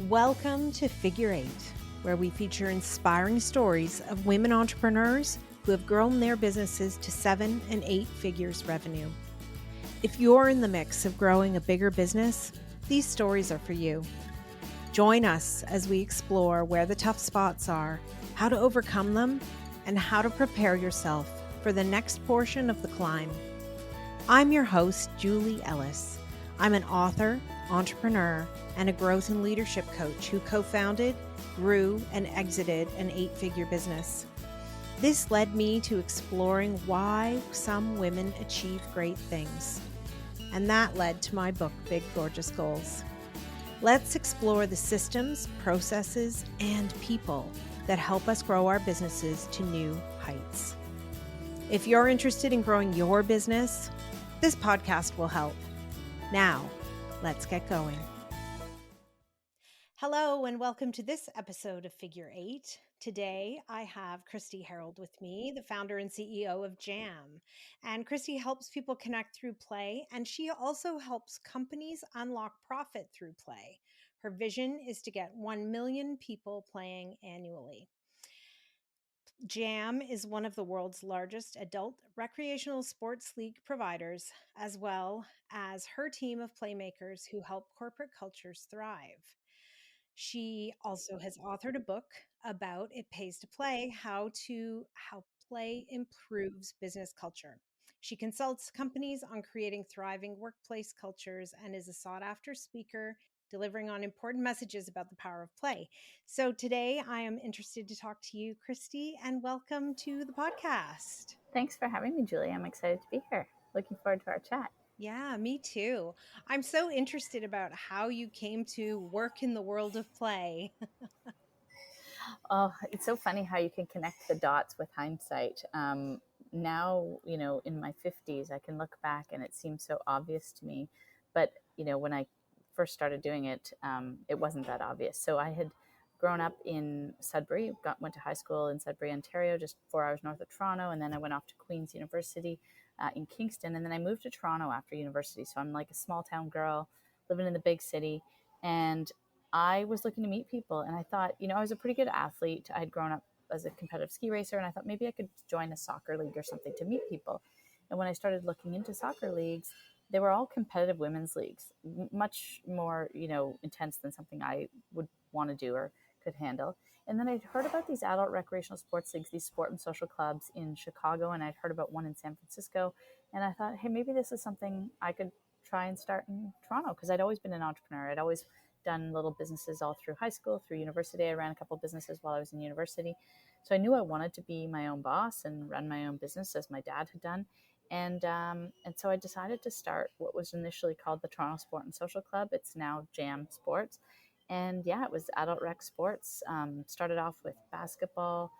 Welcome to Figure Eight, where we feature inspiring stories of women entrepreneurs who have grown their businesses to 7 and 8 figures revenue. If you're in the mix of growing a bigger business, these stories are for you. Join us as we explore where the tough spots are, how to overcome them, and how to prepare yourself for the next portion of the climb. I'm your host, Julie Ellis. I'm an author, entrepreneur, and a growth and leadership coach who co-founded, grew, and exited an 8-figure business. This led me to exploring why some women achieve great things. And that led to my book, Big Gorgeous Goals. Let's explore the systems, processes, and people that help us grow our businesses to new heights. If you're interested in growing your business, this podcast will help. Now, let's get going. Hello, and welcome to this episode of Figure Eight. Today, I have Kristi Herold with me, the founder and CEO of Jam. And Kristi helps people connect through play, and she also helps companies unlock profit through play. Her vision is to get 1 million people playing annually. Jam is one of the world's largest adult recreational sports league providers, as well as her team of playmakers who help corporate cultures thrive. She also has authored a book about It Pays to Play, how play improves business culture. She consults companies on creating thriving workplace cultures and is a sought-after speaker delivering on important messages about the power of play. So today I am interested to talk to you, Kristi, and welcome to the podcast. Thanks for having me, Julie. I'm excited to be here. Looking forward to our chat. Yeah, me too. I'm so interested about how you came to work in the world of play. Oh, it's so funny how you can connect the dots with hindsight. Now, in my 50s, I can look back and it seems so obvious to me. But, when I first started doing it, it wasn't that obvious. So I had grown up in Sudbury, went to high school in Sudbury, Ontario, just 4 hours north of Toronto. And then I went off to Queen's University in Kingston. And then I moved to Toronto after university. So I'm like a small town girl living in the big city. And I was looking to meet people, and I thought, I was a pretty good athlete. I had grown up as a competitive ski racer, and I thought maybe I could join a soccer league or something to meet people. And when I started looking into soccer leagues, they were all competitive women's leagues, much more, intense than something I would want to do or could handle. And then I'd heard about these adult recreational sports leagues, these sport and social clubs in Chicago, and I'd heard about one in San Francisco. And I thought, hey, maybe this is something I could try and start in Toronto, because I'd always been an entrepreneur. I'd always done little businesses all through high school, through university. I ran a couple of businesses while I was in university. So I knew I wanted to be my own boss and run my own business as my dad had done. And so I decided to start what was initially called the Toronto Sport and Social Club. It's now Jam Sports. And yeah, it was adult rec sports. Started off with basketball,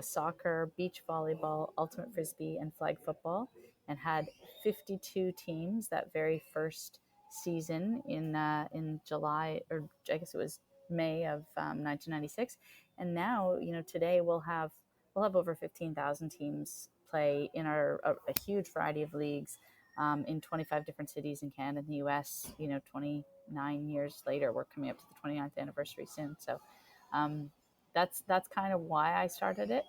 soccer, beach volleyball, ultimate frisbee, and flag football, and had 52 teams that very first season in July, or I guess it was May of 1996. And now, today we'll have over 15,000 teams play in a huge variety of leagues in 25 different cities in Canada and the US. 29 years later, we're coming up to the 29th anniversary soon. So that's kind of why I started it.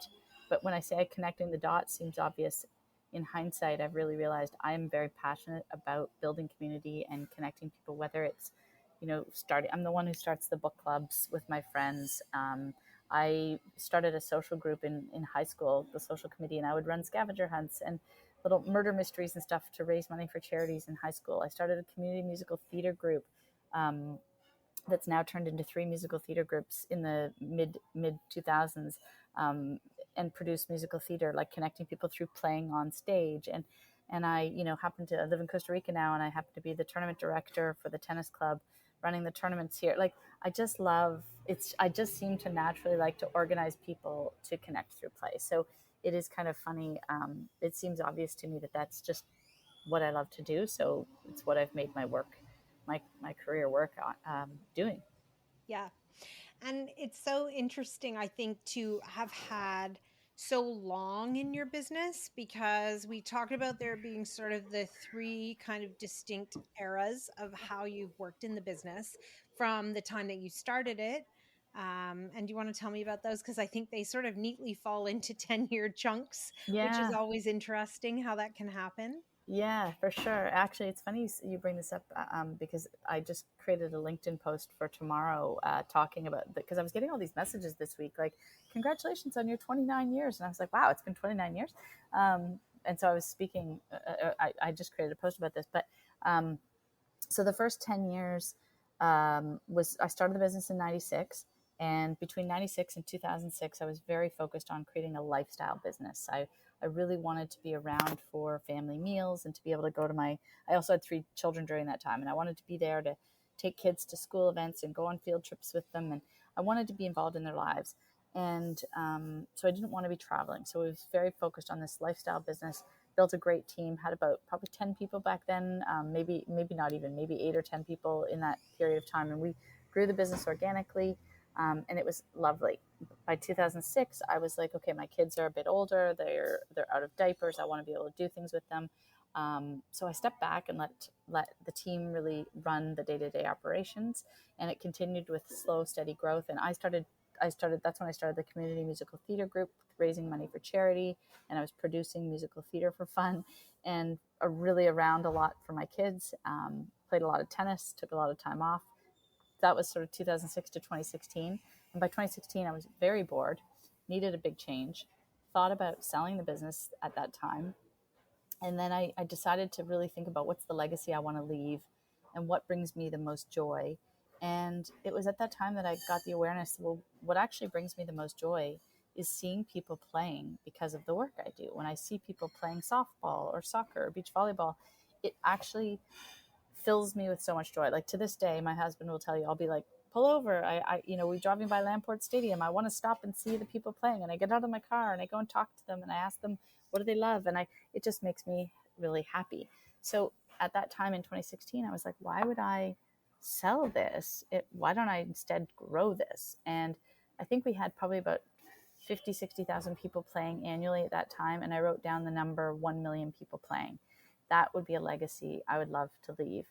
But when I say connecting the dots seems obvious, in hindsight, I've really realized I am very passionate about building community and connecting people, whether it's, I'm the one who starts the book clubs with my friends. I started a social group in high school, the social committee, and I would run scavenger hunts and little murder mysteries and stuff to raise money for charities in high school. I started a community musical theater group that's now turned into 3 musical theater groups in the mid 2000s, and produce musical theater, like connecting people through playing on stage. And I, happen to live in Costa Rica now, and I happen to be the tournament director for the tennis club, running the tournaments here. Like, I just love it's. I just seem to naturally like to organize people to connect through play. So it is kind of funny. It seems obvious to me that that's just what I love to do. So it's what I've made my work, my career work on doing. Yeah. And it's so interesting, I think, to have had so long in your business? Because we talked about there being sort of the three kind of distinct eras of how you've worked in the business from the time that you started it. And do you want to tell me about those? Because I think they sort of neatly fall into 10-year chunks, which is Yeah. always interesting how that can happen. Yeah, for sure. Actually, it's funny you bring this up because I just created a LinkedIn post for tomorrow talking about because I was getting all these messages this week like, congratulations on your 29 years. And I was like, wow, it's been 29 years. And so I was speaking, I just created a post about this. But so the first 10 years was I started the business in 96. And between 96 and 2006, I was very focused on creating a lifestyle business. I really wanted to be around for family meals and to be able to go to I also had 3 children during that time. And I wanted to be there to take kids to school events and go on field trips with them. And I wanted to be involved in their lives. And so I didn't want to be traveling. So I was very focused on this lifestyle business, built a great team, had about probably 10 people back then, maybe not even, maybe 8 or 10 people in that period of time. And we grew the business organically, and it was lovely. By 2006, I was like, okay, my kids are a bit older. They're out of diapers. I want to be able to do things with them. So I stepped back and let the team really run the day-to-day operations, and it continued with slow, steady growth. And I started. That's when I started the community musical theater group, raising money for charity, and I was producing musical theater for fun, and really around a lot for my kids. Played a lot of tennis, took a lot of time off. That was sort of 2006 to 2016, and by 2016, I was very bored, needed a big change, thought about selling the business at that time, and then I decided to really think about what's the legacy I want to leave and what brings me the most joy. And it was at that time that I got the awareness, well, what actually brings me the most joy is seeing people playing because of the work I do. When I see people playing softball or soccer or beach volleyball, it actually fills me with so much joy. Like to this day, my husband will tell you, I'll be like, pull over. We're driving by Lamport Stadium. I want to stop and see the people playing. And I get out of my car and I go and talk to them and I ask them, what do they love? And it just makes me really happy. So at that time in 2016, I was like, why would I sell this? Why don't I instead grow this? And I think we had probably about 50, 60,000 people playing annually at that time. And I wrote down the number 1 million people playing. That would be a legacy I would love to leave.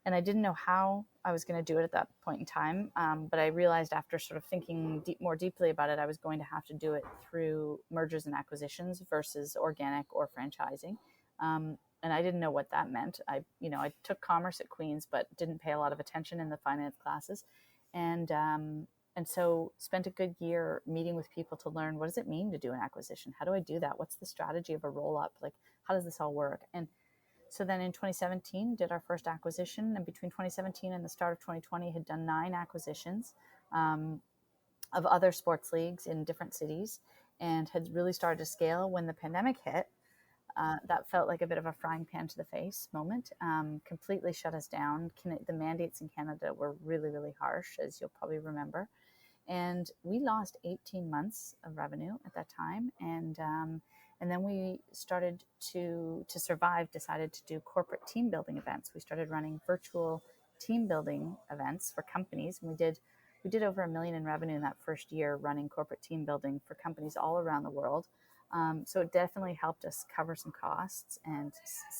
And I didn't know how I was going to do it at that point in time. But I realized after sort of thinking more deeply about it, I was going to have to do it through mergers and acquisitions versus organic or franchising. And I didn't know what that meant. I took commerce at Queen's, but didn't pay a lot of attention in the finance classes. And so spent a good year meeting with people to learn, what does it mean to do an acquisition? How do I do that? What's the strategy of a roll up? Like, how does this all work? And so then in 2017, did our first acquisition. And between 2017 and the start of 2020, had done 9 acquisitions of other sports leagues in different cities and had really started to scale when the pandemic hit. That felt like a bit of a frying pan to the face moment. Completely shut us down. The mandates in Canada were really, really harsh, as you'll probably remember. And we lost 18 months of revenue at that time. And then we started to survive, decided to do corporate team building events. We started running virtual team building events for companies. And we did over $1 million in revenue in that first year running corporate team building for companies all around the world. So it definitely helped us cover some costs and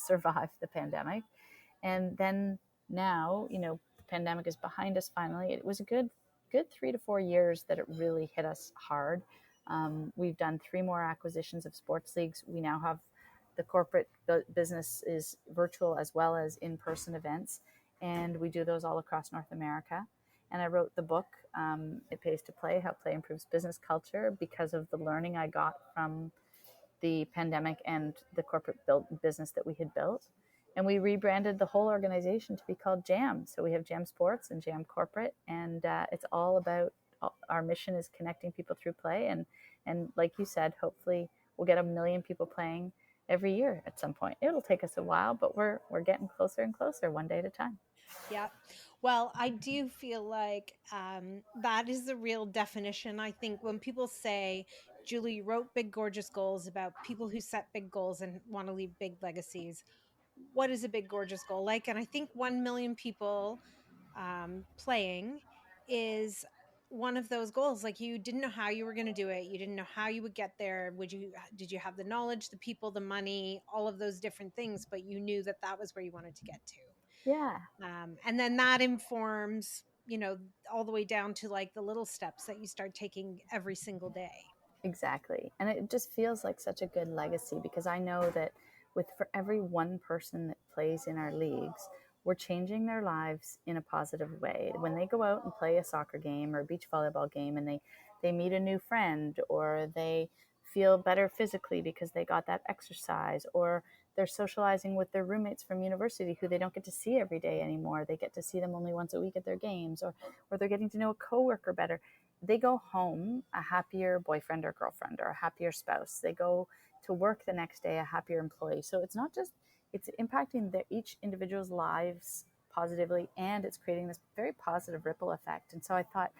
survive the pandemic. And then now, the pandemic is behind us finally. It was a good 3 to 4 years that it really hit us hard. We've done 3 more acquisitions of sports leagues. We now have the corporate business is virtual as well as in-person events, and we do those all across North America. And I wrote the book, It Pays to Play, How Play Improves Business Culture, because of the learning I got from the pandemic and the corporate business that we had built. And we rebranded the whole organization to be called Jam. So we have Jam Sports and Jam Corporate, and it's all about our mission is connecting people through play. And like you said, hopefully we'll get 1 million people playing every year at some point. It'll take us a while, but we're getting closer and closer, one day at a time. Yeah. Well, I do feel like that is the real definition. I think when people say, Julie wrote big, gorgeous goals about people who set big goals and want to leave big legacies, what is a big, gorgeous goal like? And I think 1 million people playing is one of those goals? Like, you didn't know how you were going to do it. You didn't know how you would get there. Did you have the knowledge, the people, the money, all of those different things, but you knew that that was where you wanted to get to. Yeah, And then that informs, all the way down to like the little steps that you start taking every single day. exactly. And it just feels like such a good legacy, because I know that for every one person that plays in our leagues, we're changing their lives in a positive way. When they go out and play a soccer game or a beach volleyball game, and they meet a new friend, or they feel better physically because they got that exercise, or they're socializing with their roommates from university who they don't get to see every day anymore. They get to see them only once a week at their games, or they're getting to know a coworker better. They go home a happier boyfriend or girlfriend, or a happier spouse. They go to work the next day a happier employee. So it's not just, it's impacting each individual's lives positively, and it's creating this very positive ripple effect. And so I thought,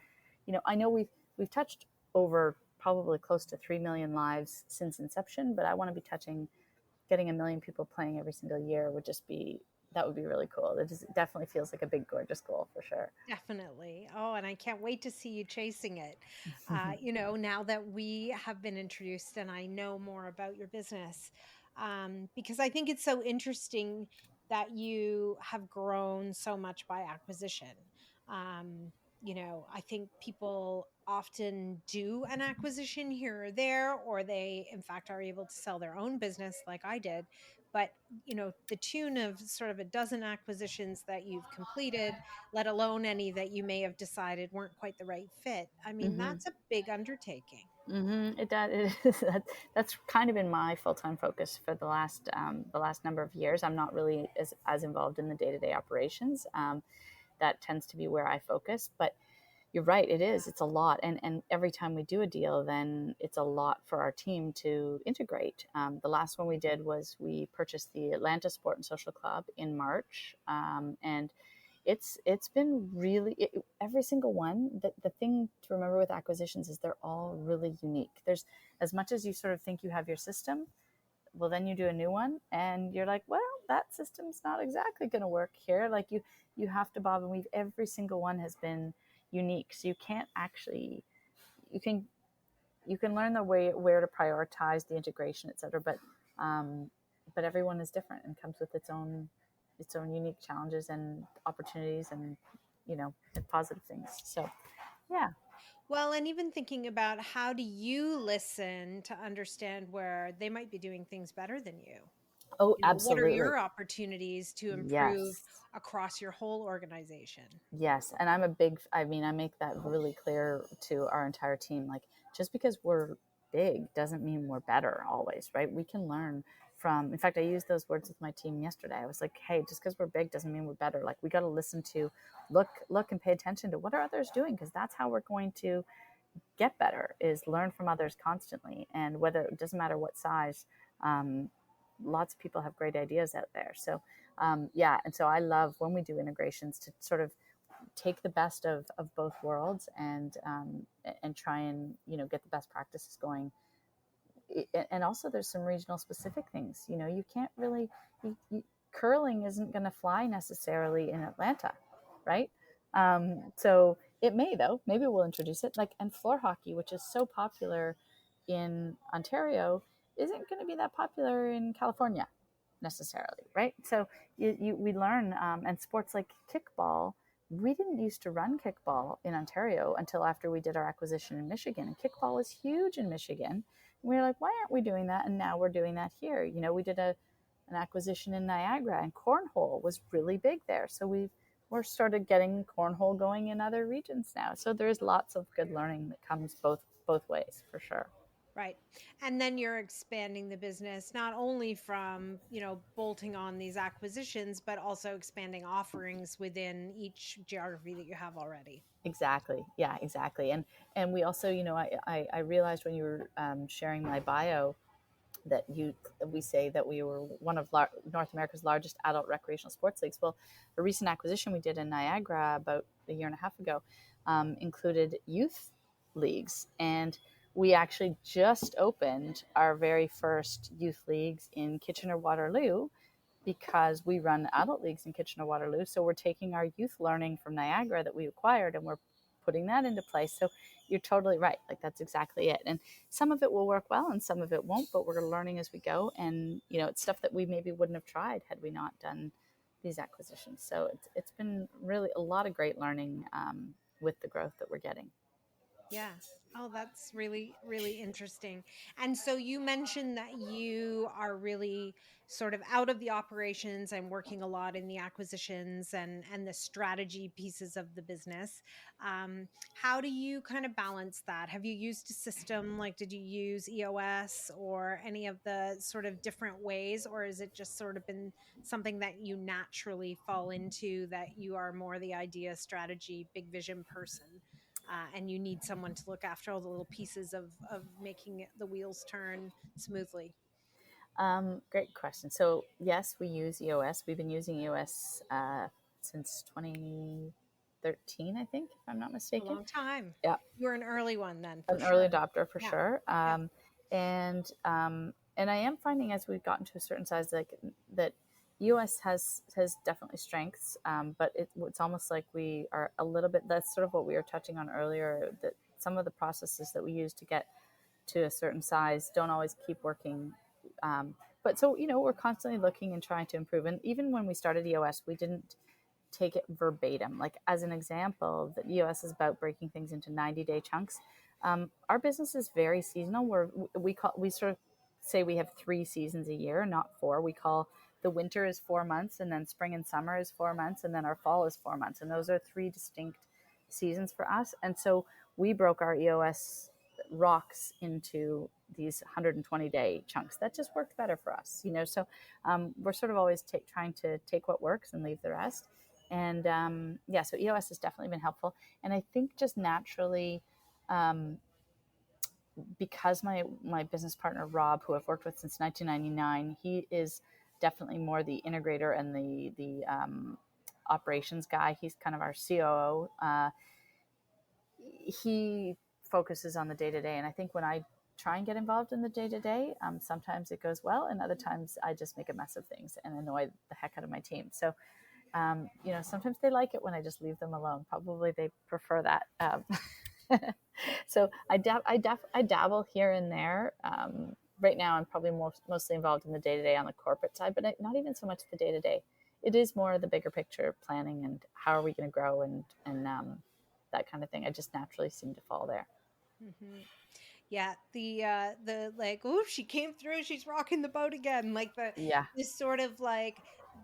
I know we've touched over probably close to 3 million lives since inception, but I want to be touching, getting 1 million people playing every single year would just be, that would be really cool. It just definitely feels like a big, gorgeous goal for sure. Definitely. Oh, and I can't wait to see you chasing it. Now that we have been introduced and I know more about your business, because I think it's so interesting that you have grown so much by acquisition. I think people often do an acquisition here or there, or they, in fact, are able to sell their own business like I did. But, the tune of sort of a dozen acquisitions that you've completed, let alone any that you may have decided weren't quite the right fit. I mean, Mm-hmm. that's a big undertaking. Mm-hmm. It does. It is. That's kind of been my full time focus for the last number of years. I'm not really as involved in the day to day operations. That tends to be where I focus. But you're right. It is. It's a lot, and every time we do a deal, then it's a lot for our team to integrate. The last one we did was we purchased the Atlanta Sport and Social Club in March, and it's been really every single one. The thing to remember with acquisitions is they're all really unique. There's, as much as you sort of think you have your system, well, then you do a new one and you're like, well, that system's not exactly going to work here. Like you have to bob and weave. Every single one has been unique, so you can't actually, you can learn the way where to prioritize the integration, etc. But everyone is different and comes with its own unique challenges and opportunities, and and positive things. So yeah. Well, and even thinking about, how do you listen to understand where they might be doing things better than you? Oh, What are absolutely. your opportunities to improve Yes. across your whole organization? Yes, and I'm a big, I mean, I make that really clear to our entire team. Like, just because we're big doesn't mean we're better always, right? We can learn from, in fact, I used those words with my team yesterday. I was like, hey, just because we're big doesn't mean we're better. Like, we got to listen to, look and pay attention to what are others doing, because that's how we're going to get better, is learn from others constantly. And whether, it doesn't matter what size, um, lots of people have great ideas out there. So yeah, and so I love when we do integrations to sort of take the best of both worlds, and try and get the best practices going. And also there's some regional specific things. You can't really, curling isn't going to fly necessarily in Atlanta, right? So it may, though, maybe we'll introduce it, like, and floor hockey, which is so popular in Ontario, isn't going to be that popular in California necessarily, right? So we learn, and sports like kickball, we didn't used to run kickball in Ontario until after we did our acquisition in Michigan. And kickball is huge in Michigan. And we were like, why aren't we doing that? And now we're doing that here. We did an acquisition in Niagara, and cornhole was really big there. So we're started getting cornhole going in other regions now. So there's lots of good learning that comes both ways, for sure. Right. And then you're expanding the business not only from, bolting on these acquisitions, but also expanding offerings within each geography that you have already. Exactly. Yeah, exactly. And we also, I realized when you were sharing my bio that we say that we were one of North America's largest adult recreational sports leagues. Well, a recent acquisition we did in Niagara about a year and a half ago included youth leagues, and we actually just opened our very first youth leagues in Kitchener-Waterloo, because we run adult leagues in Kitchener-Waterloo. So we're taking our youth learning from Niagara that we acquired, and we're putting that into place. So you're totally right. Like that's exactly it. And some of it will work well and some of it won't, but we're learning as we go. And, it's stuff that we maybe wouldn't have tried had we not done these acquisitions. So it's been really a lot of great learning with the growth that we're getting. Yeah. Oh, that's really, really interesting. And so you mentioned that you are really sort of out of the operations and working a lot in the acquisitions and the strategy pieces of the business. How do you kind of balance that? Have you used a system like did you use EOS or any of the sort of different ways, or is it just sort of been something that you naturally fall into that you are more the idea, strategy, big vision person? And you need someone to look after all the little pieces of making the wheels turn smoothly. Great question. So yes, we use EOS. We've been using EOS since 2013, I think, if I'm not A mistaken. long time. Yeah, You were an early one then, for an early sure. adopter for Yeah, sure. yeah. And I am finding as we've gotten to a certain size, like that EOS has definitely strengths, but it's almost like we are a little bit. That's sort of what we were touching on earlier. That some of the processes that we use to get to a certain size don't always keep working. But so we're constantly looking and trying to improve. And even when we started EOS, we didn't take it verbatim. Like as an example, the EOS is about breaking things into 90-day chunks. Our business is very seasonal. We sort of say we have 3 seasons a year, not 4. We call the winter is 4 months, and then spring and summer is 4 months, and then our fall is 4 months, and those are 3 distinct seasons for us. And so we broke our EOS rocks into these 120-day chunks. That just worked better for us, So we're sort of always trying to take what works and leave the rest. And so EOS has definitely been helpful. And I think just naturally, um, because my business partner Rob, who I've worked with since 1999, he is definitely more the integrator and the operations guy. He's kind of our COO. He focuses on the day to day, and I think when I try and get involved in the day to day, sometimes it goes well, and other times I just make a mess of things and annoy the heck out of my team. So sometimes they like it when I just leave them alone. Probably they prefer that. So I dabble here and there. Right now, I'm probably mostly involved in the day to day on the corporate side, but not even so much the day to day. It is more the bigger picture planning and how are we going to grow and that kind of thing. I just naturally seem to fall there. Hmm. Yeah, the like, oh, she came through, she's rocking the boat again. Like Yeah, this sort of like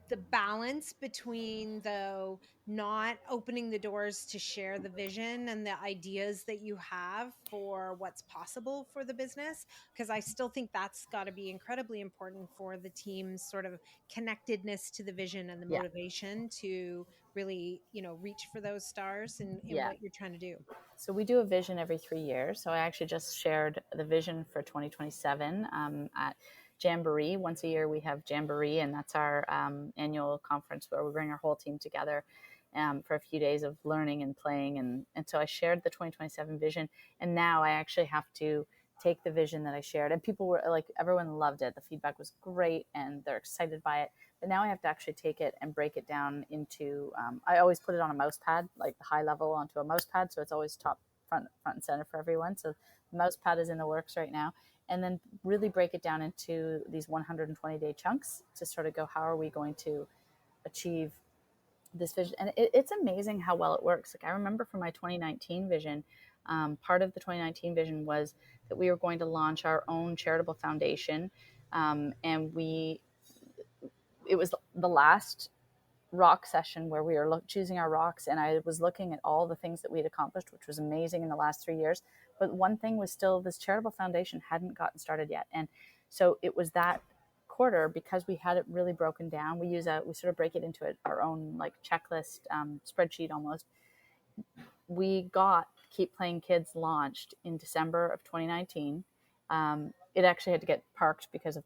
the balance between though not opening the doors to share the vision and the ideas that you have for what's possible for the business. Because I still think that's got to be incredibly important for the team's sort of connectedness to the vision and the yeah, motivation to really, reach for those stars in yeah. what you're trying to do. So we do a vision every 3 years. So I actually just shared the vision for 2027 at Jamboree. Once a year we have Jamboree, and that's our annual conference where we bring our whole team together for a few days of learning and playing. And so I shared the 2027 vision, and now I actually have to take the vision that I shared. And people were like, everyone loved it. The feedback was great, and they're excited by it. But now I have to actually take it and break it down into. I always put it on a mouse pad, like the high level onto a mouse pad, so it's always top front and center for everyone. So the mouse pad is in the works right now, and then really break it down into these 120-day chunks to sort of go, how are we going to achieve this vision? And it's amazing how well it works. Like I remember from my 2019 vision, part of the 2019 vision was that we were going to launch our own charitable foundation, and it was the last rock session where we were choosing our rocks, and I was looking at all the things that we had accomplished, which was amazing in the last 3 years. But one thing was still this charitable foundation hadn't gotten started yet. And so it was that quarter, because we had it really broken down. We sort of break it into our own like checklist spreadsheet almost. We got Keep Playing Kids launched in December of 2019. It actually had to get parked because of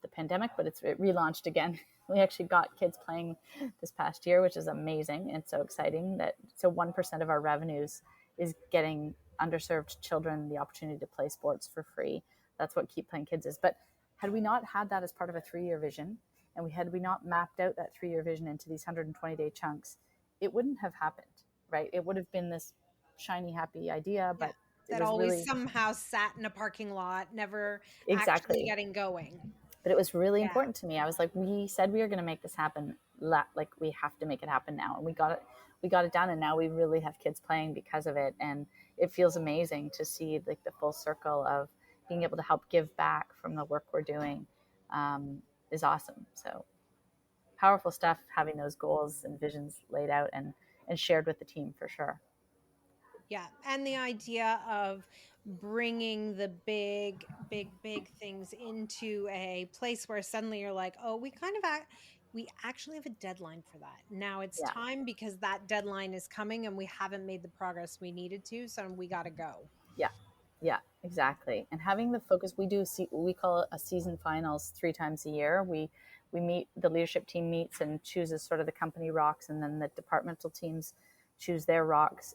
the pandemic, but it relaunched again. We actually got kids playing this past year, which is amazing and so exciting. So 1% of our revenues is getting underserved children the opportunity to play sports for free. That's what Keep Playing Kids is. But had we not had that as part of a 3-year vision, and had we not mapped out that 3-year vision into these 120-day chunks, it wouldn't have happened, right? It would have been this shiny, happy idea, Yeah. but it That was always really somehow sat in a parking lot, never actually exactly. getting going. But it was really Yeah. important to me. I was like, we said we were going to make this happen. Like we have to make it happen now, and we got it. We got it done, and now we really have kids playing because of it, and it feels amazing to see like the full circle of being able to help give back from the work we're doing. Is awesome. So powerful stuff. Having those goals and visions laid out and shared with the team for sure. Yeah, and the idea of bringing the big, big, big things into a place where suddenly you're like, "Oh, we actually have a deadline for that. Now it's Yeah. time because that deadline is coming and we haven't made the progress we needed to, so we got to go." Yeah, yeah, exactly. And having the focus, we call it a season finals 3 times a year. We meet, the leadership team meets and chooses sort of the company rocks, and then the departmental teams choose their rocks.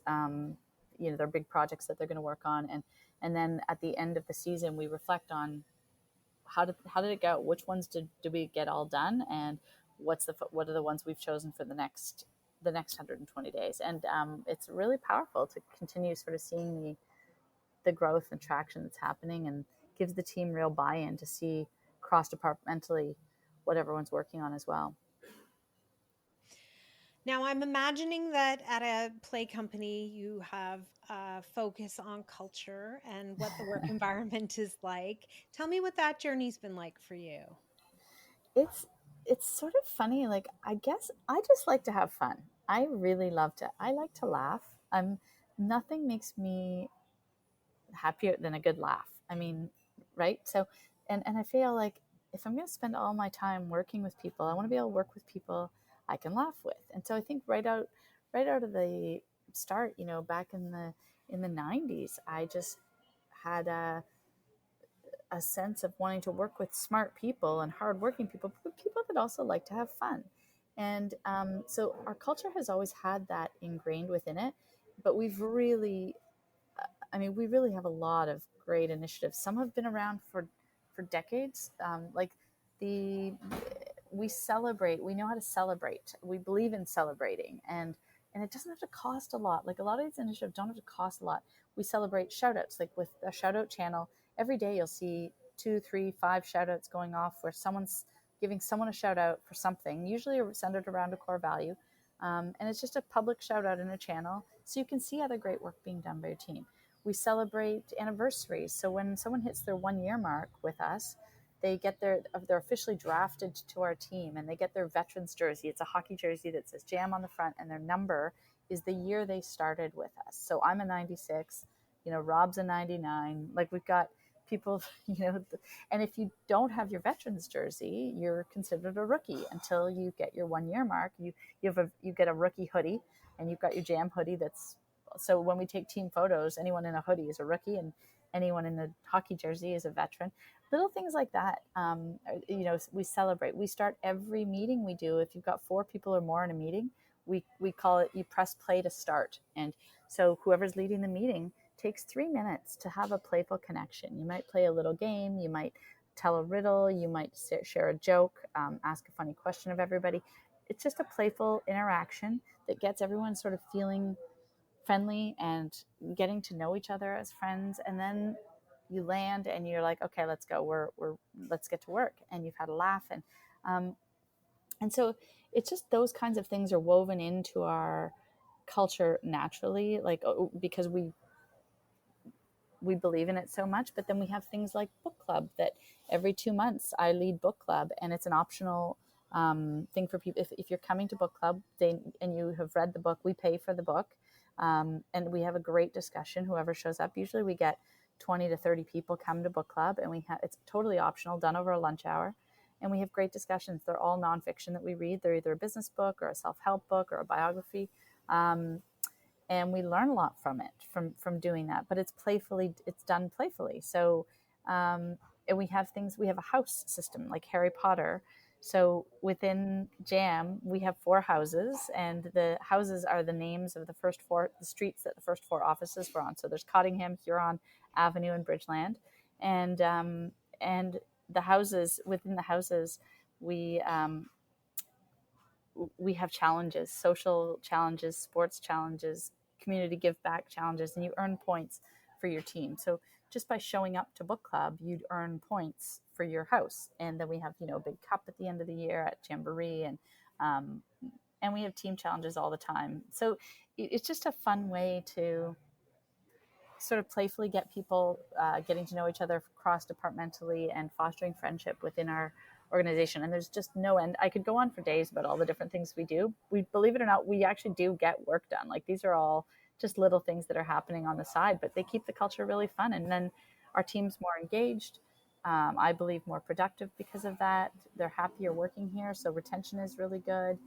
Their big projects that they're going to work on, and then at the end of the season, we reflect on how did it go? Which ones did we get all done, and what are the ones we've chosen for the next 120 days? And it's really powerful to continue sort of seeing the growth and traction that's happening, and gives the team real buy-in to see cross departmentally what everyone's working on as well. Now, I'm imagining that at a play company, you have a focus on culture and what the work environment is like. Tell me what that journey's been like for you. It's sort of funny. Like, I guess I just like to have fun. I like to laugh. Nothing makes me happier than a good laugh. I mean, right? So, and I feel like if I'm going to spend all my time working with people, I want to be able to work with people I can laugh with. And so I think right out of the start, back in the 90s, I just had a sense of wanting to work with smart people and hardworking people, but people that also like to have fun. And so our culture has always had that ingrained within it, but we really have a lot of great initiatives. Some have been around for decades. Like the we celebrate. We know how to celebrate. We believe in celebrating, and it doesn't have to cost a lot. Like a lot of these initiatives don't have to cost a lot. We celebrate shout outs. Like with a shout out channel, every day you'll see 2, 3, 5 shout outs going off where someone's giving someone a shout out for something, usually centered around a core value. And it's just a public shout out in a channel so you can see other great work being done by your team. We celebrate anniversaries. So when someone hits their 1 year mark with us, they're officially drafted to our team, and they get their veterans jersey. It's a hockey jersey that says Jam on the front, and their number is the year they started with us. So I'm a 96, Rob's a 99. Like we've got people, and if you don't have your veterans jersey, you're considered a rookie until you get your 1 year mark. You get a rookie hoodie, and you've got your Jam hoodie. So when we take team photos, anyone in a hoodie is a rookie, and anyone in the hockey jersey is a veteran. Little things like that. We celebrate. We start every meeting we do. If you've got 4 people or more in a meeting, we call it, you press play to start. And so whoever's leading the meeting takes 3 minutes to have a playful connection. You might play a little game. You might tell a riddle. You might share a joke, ask a funny question of everybody. It's just a playful interaction that gets everyone sort of feeling friendly and getting to know each other as friends. And then you land and you're like, okay, let's go. Let's get to work. And you've had a laugh. And so it's just those kinds of things are woven into our culture naturally, like because we believe in it so much. But then we have things like book club that every 2 months I lead book club, and it's an optional thing for people. If you're coming to book club and you have read the book, we pay for the book. And we have a great discussion, whoever shows up. Usually we get 20 to 30 people come to book club, and it's totally optional, done over a lunch hour. And we have great discussions. They're all nonfiction that we read. They're either a business book or a self-help book or a biography. And we learn a lot from it, from doing that. But it's done playfully. So, and we have a house system like Harry Potter. So within Jam, we have 4 houses, and the houses are the names of the streets that the first 4 offices were on. So there's Cottingham, Huron Avenue, and Bridgeland. And the houses, within the houses, we have challenges, social challenges, sports challenges, community give back challenges, and you earn points for your team. So just by showing up to book club, you'd earn points for your house. And then we have, a big cup at the end of the year at Jamboree, um, and we have team challenges all the time. So it's just a fun way to sort of playfully get people getting to know each other cross departmentally and fostering friendship within our organization. And there's just no end. I could go on for days about all the different things we do. We, believe it or not, we actually do get work done. Like, these are all just little things that are happening on the side, but they keep the culture really fun. And then our team's more engaged. I believe more productive because of that. They're happier working here, so retention is really good.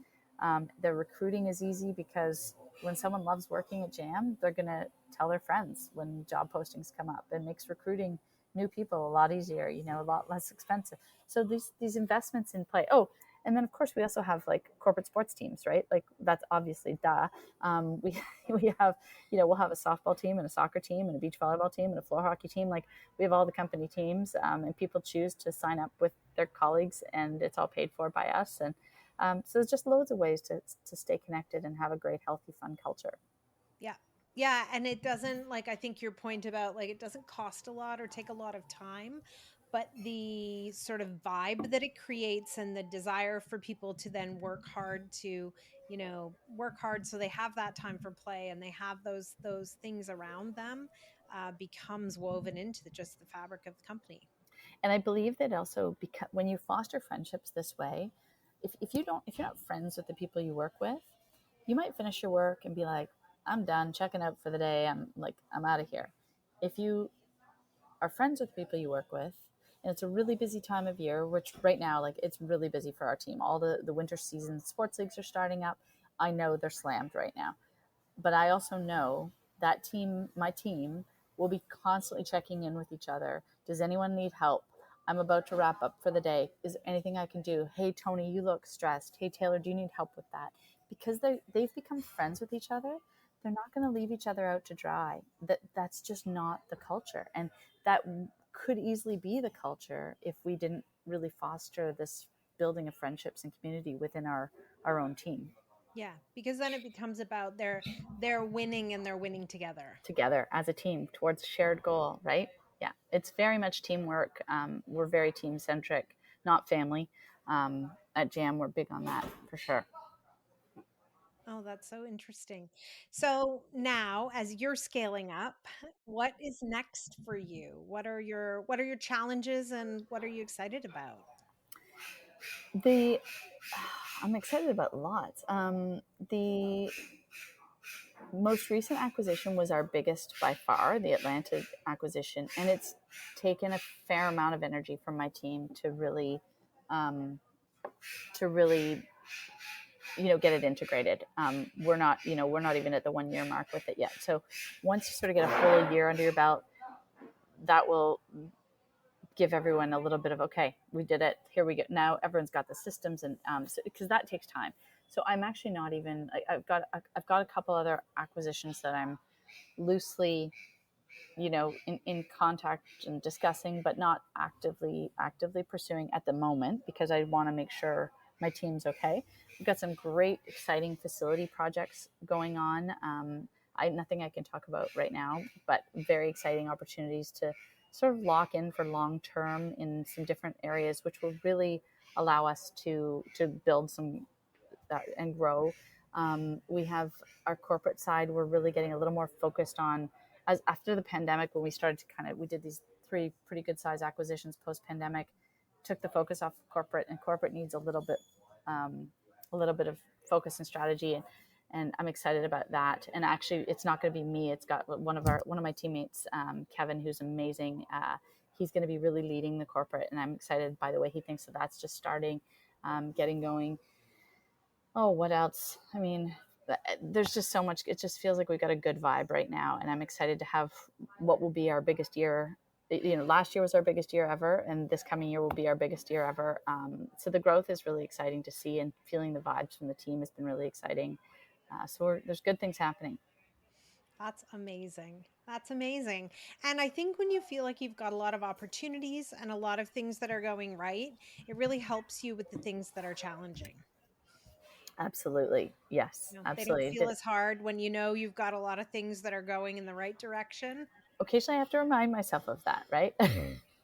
The recruiting is easy because when someone loves working at Jam, they're going to tell their friends when job postings come up. It makes recruiting new people a lot easier, a lot less expensive. So these investments in play. Oh, and then of course we also have like corporate sports teams, right? Like, that's obviously duh. We we have, we'll have a softball team and a soccer team and a beach volleyball team and a floor hockey team. Like, we have all the company teams, and people choose to sign up with their colleagues, and it's all paid for by us. And so there's just loads of ways to stay connected and have a great, healthy, fun culture. Yeah. Yeah. And it doesn't, like, I think your point about, like, it doesn't cost a lot or take a lot of time, but the sort of vibe that it creates and the desire for people to then work hard to, work hard so they have that time for play and they have those things around them, becomes woven into just the fabric of the company. And I believe that also, because when you foster friendships this way, if you're not friends with the people you work with, you might finish your work and be like, I'm done checking out for the day. I'm out of here. If you are friends with people you work with, and it's a really busy time of year, which right now, like, it's really busy for our team. All the winter season sports leagues are starting up. I know they're slammed right now, but I also know that my team, will be constantly checking in with each other. Does anyone need help? I'm about to wrap up for the day. Is there anything I can do? Hey, Tony, you look stressed. Hey, Taylor, do you need help with that? Because they've become friends with each other. They're not going to leave each other out to dry. That's just not the culture. And that could easily be the culture if we didn't really foster this building of friendships and community within our own team. Yeah, because then it becomes about they're winning and they're winning together. Together as a team towards a shared goal, right? Yeah, it's very much teamwork. We're very team centric, not family. At Jam, we're big on that for sure. Oh, that's so interesting. So now, as you're scaling up, what is next for you? What are your challenges and what are you excited about? The I'm excited about lots. The most recent acquisition was our biggest by far, the Atlanta acquisition, and it's taken a fair amount of energy from my team um, to really get it integrated. We're not even at the 1 year mark with it yet. So once you sort of get a full year under your belt, that will give everyone a little bit of, okay, we did it, here we go, now everyone's got the systems. And because that takes time. So I'm actually not even, I've got a couple other acquisitions that I'm loosely, in contact and discussing, but not actively pursuing at the moment, because I want to make sure my team's okay. We've got some great, exciting facility projects going on. Nothing I can talk about right now, but very exciting opportunities to sort of lock in for long term in some different areas, which will really allow us to build some and grow. We have our corporate side. We're really getting a little more focused on, as after the pandemic, when we started to we did these 3 pretty good size acquisitions post pandemic, took the focus off of corporate, and corporate needs a little bit of focus and strategy. And I'm excited about that. And actually, it's not going to be me. It's got one of my teammates, Kevin, who's amazing. He's going to be really leading the corporate, and I'm excited by the way he thinks that that's just starting, getting going. Oh, what else? I mean, there's just so much. It just feels like we got a good vibe right now, and I'm excited to have what will be our biggest year. Last year was our biggest year ever, and this coming year will be our biggest year ever. So the growth is really exciting to see, and feeling the vibes from the team has been really exciting. So there's good things happening. That's amazing. That's amazing. And I think when you feel like you've got a lot of opportunities and a lot of things that are going right, it really helps you with the things that are challenging. Absolutely. Yes, You know, they don't absolutely. feel as hard when you know you've got a lot of things that are going in the right direction. Occasionally I have to remind myself of that, right?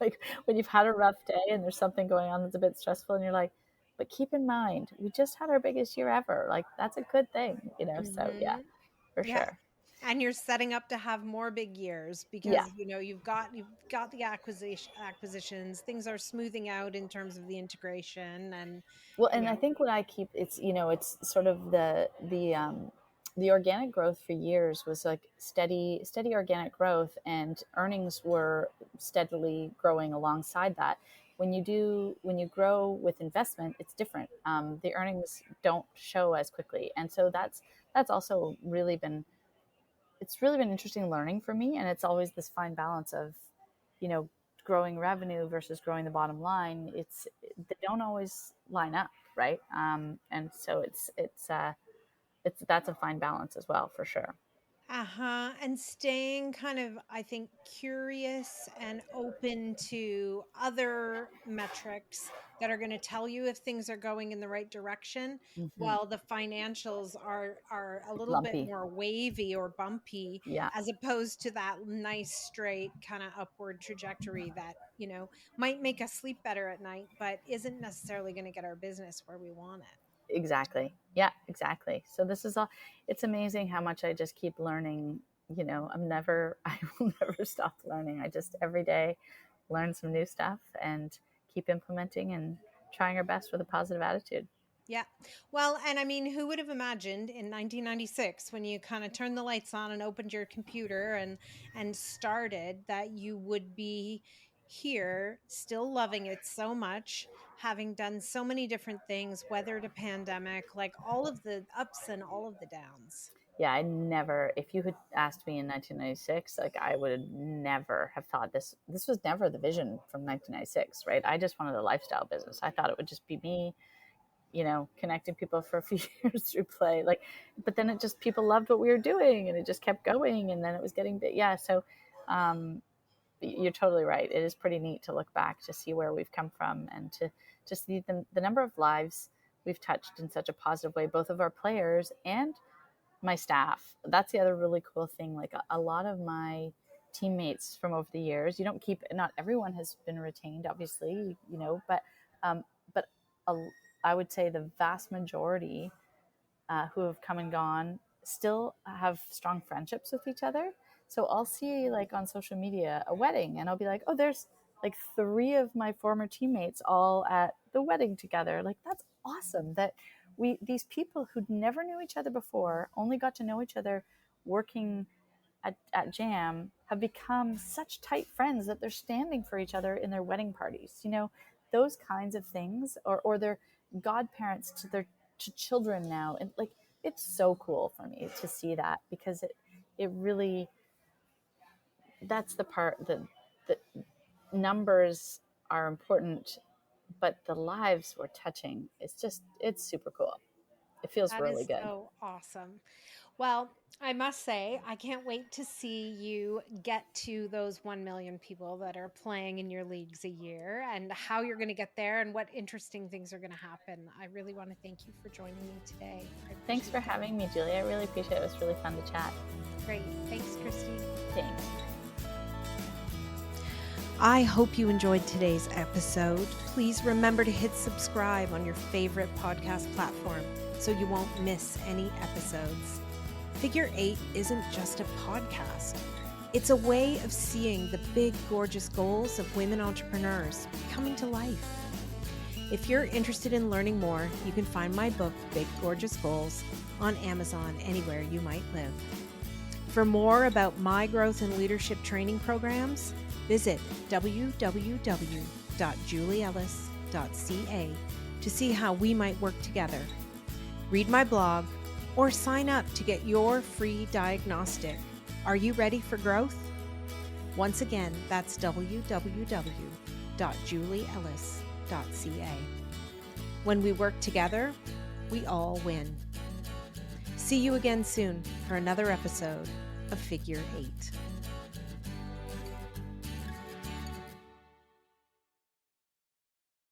Like when you've had a rough day and there's something going on that's a bit stressful and you're like, but keep in mind, we just had our biggest year ever. Like that's a good thing, you know? So yeah, Mhm. for Yeah. sure. And you're setting up to have more big years Yeah. because, you know, you've got the acquisitions, things are smoothing out in terms of the integration and, Well, you and I know, think what I keep, it's, you know, it's sort of the organic growth for years was like steady organic growth, and earnings were steadily growing alongside that. When you grow with investment, it's different. The earnings don't show as quickly, and so that's also really been, it's really been interesting learning for me. And it's always this fine balance of, you know, growing revenue versus growing the bottom line. They don't always line up, right? And so it's that's a fine balance as well, for sure. uh-huh, and staying kind of, I think, curious and open to other metrics that are going to tell you if things are going in the right direction, Hmm. while the financials are a little bit Lumpy. more wavy or bumpy, Yeah, as opposed to that nice straight kind of upward trajectory that, you know, might make us sleep better at night, but isn't necessarily going to get our business where we want it. exactly. Yeah, exactly. So this is all, it's amazing how much I just keep learning. You know, I will never stop learning. I just every day learn some new stuff and keep implementing and trying our best with a positive attitude. Yeah. Well, and I mean, who would have imagined in 1996 when you kind of turned the lights on and opened your computer and started that you would be here still loving it so much, having done so many different things, weathered a pandemic, like all of the ups and all of the downs. Yeah, I never, if you had asked me in 1996, like I would never have thought this was never the vision from 1996, right? I just wanted a lifestyle business. I thought it would just be me, you know, connecting people for a few years through play. Like, but then it just, people loved what we were doing and it just kept going. And then it was getting big. Yeah. So, um, you're totally right. It is pretty neat to look back to see where we've come from and to just see the number of lives we've touched in such a positive way, both of our players and my staff. That's the other really cool thing. Like a lot of my teammates from over the years, you don't keep, not everyone has been retained, obviously, you know, um, but a, I would say the vast majority who have come and gone still have strong friendships with each other. So I'll see like on social media a wedding and I'll be like, oh, there's like three of my former teammates all at the wedding together. Like that's awesome that these people who never knew each other before only got to know each other working at Jam have become such tight friends that they're standing for each other in their wedding parties. You know, those kinds of things, or they're godparents to their to children now, and like it's so cool for me to see that because it really, that's the part that the numbers are important, but the lives we're touching, it's super cool. It feels That really is good. so awesome. Well, I must say, I can't wait to see you get to those 1 million people that are playing in your leagues a year and how you're going to get there and what interesting things are going to happen. I really want to thank you for joining me today. I Thanks for appreciate it. having me, Julie. I really appreciate it. It was really fun to chat. Great. Thanks, Kristi. Thanks. I hope you enjoyed today's episode. Please remember to hit subscribe on your favorite podcast platform so you won't miss any episodes. Figure 8 isn't just a podcast. It's a way of seeing the big, gorgeous goals of women entrepreneurs coming to life. If you're interested in learning more, you can find my book, Big Gorgeous Goals, on Amazon anywhere you might live. For more about my growth and leadership training programs, visit www.julieellis.ca to see how we might work together. Read my blog or sign up to get your free diagnostic. Are you ready for growth? Once again, that's www.julieellis.ca. When we work together, we all win. See you again soon for another episode of Figure 8.